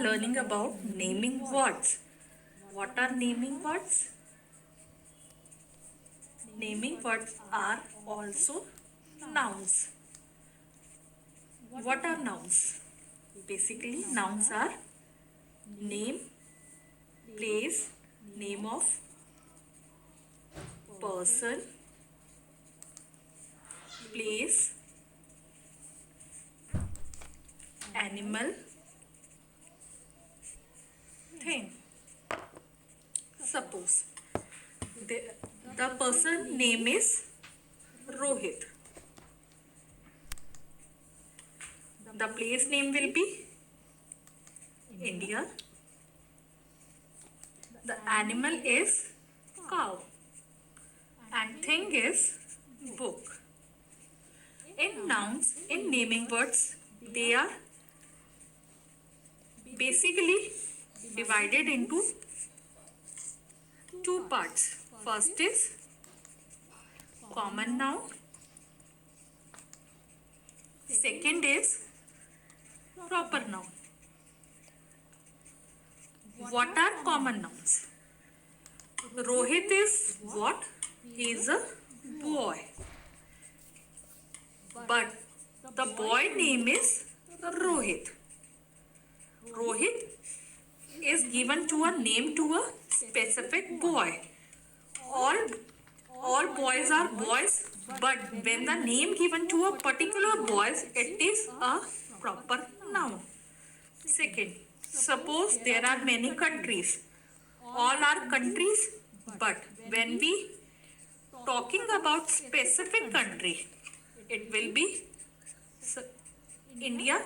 learning about naming words. What are naming words? Naming words are also nouns. What are nouns? Basically, nouns are name, place, name of person, place, animal, thing. Suppose the, the person name is Rohit. The place name will be India. The animal is cow. And thing is book. In nouns, in naming words, they are basically divided into two parts. First is common noun. Second is proper noun. What are common nouns? Rohit is what? He is a boy. But the boy name is Rohit. Rohit is given to a name to a specific boy. All boys are boys, but when the name given to a particular boy, it is a proper noun. Second, suppose there are many countries. All are countries, but when we talking about specific country, it will be India.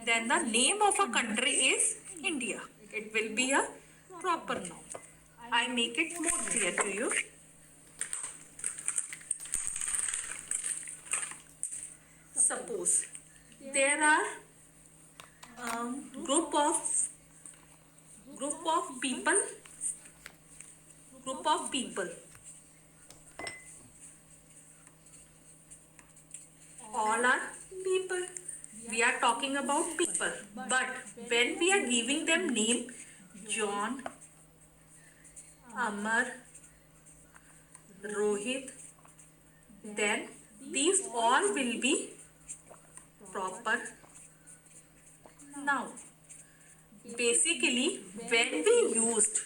Then the name of a country is India. It will be a proper noun. I make it more clear to you. Suppose there are group of people. Group of people. All are people. We are talking about people. But when we are giving them name, John, Amar, Rohit, then these all will be proper noun. Basically, when we used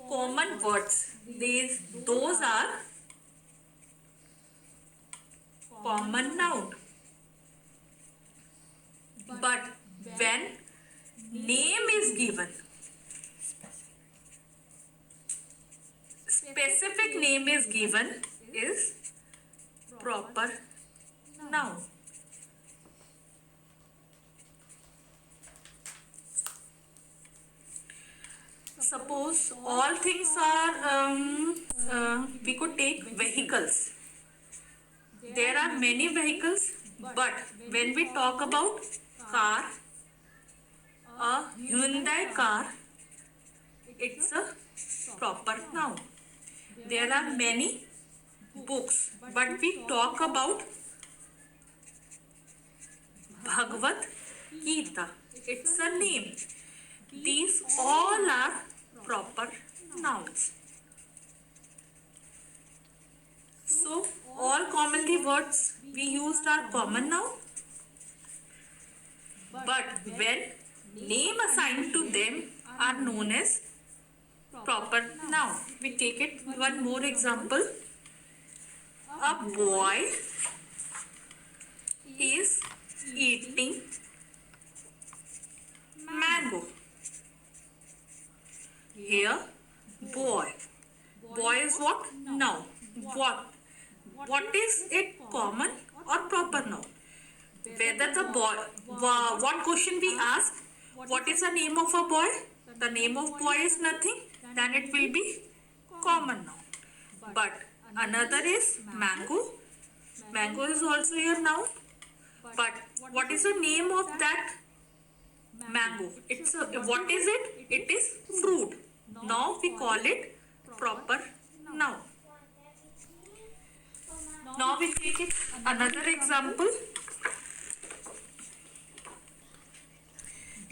common words, those are common noun. But when name is given, specific name is given, is proper noun. Suppose all things are, we could take vehicles. There are many vehicles, but when we talk about car, a Hyundai car, it's a proper noun. There are many books, but we talk about Bhagavad Gita. It's a name. These all are proper nouns. So, all commonly words we used are common noun. But when name assigned to them are known as proper noun. We take it one more example. A boy is eating mango. Here, boy. Boy is what? Noun. What is it, common or proper noun? Whether the boy, what question we ask? What is the name of a boy? The name of boy is nothing. Then it will be common noun. But another is mango. Mango is also a noun. But what is the name of that mango? What is it? It is fruit. Now we call it proper noun. Now we take it another example.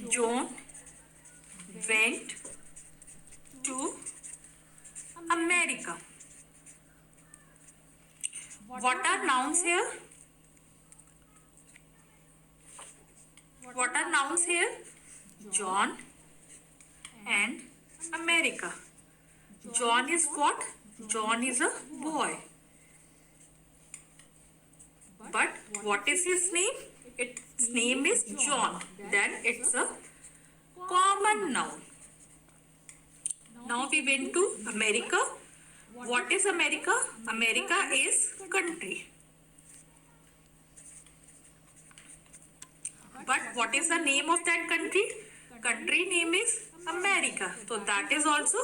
John went to America. What are nouns here? What are nouns here? John and America. John is what? John is a boy. But what is his name? Its name is John. Then it's a common noun. Now we went to America. What is America? America is country. But what is the name of that country? Country name is America. So that is also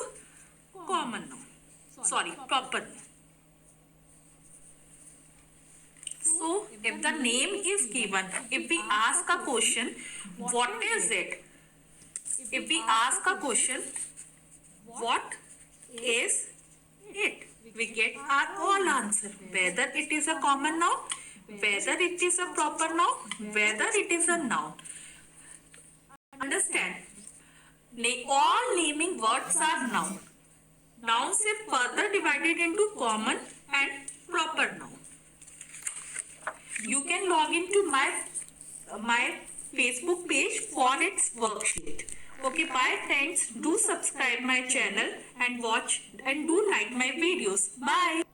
common noun. Sorry, proper noun. So if the name is given, if we ask a question, what is it? If we ask a question, what is it? We get our all answer. Whether it is a common noun, whether it is a proper noun, whether it is a noun. Understand? All naming words are noun. Nouns are further divided into common and proper noun. You can log into my Facebook page for its worksheet. Okay, bye friends. Do subscribe my channel and watch and do like my videos. Bye.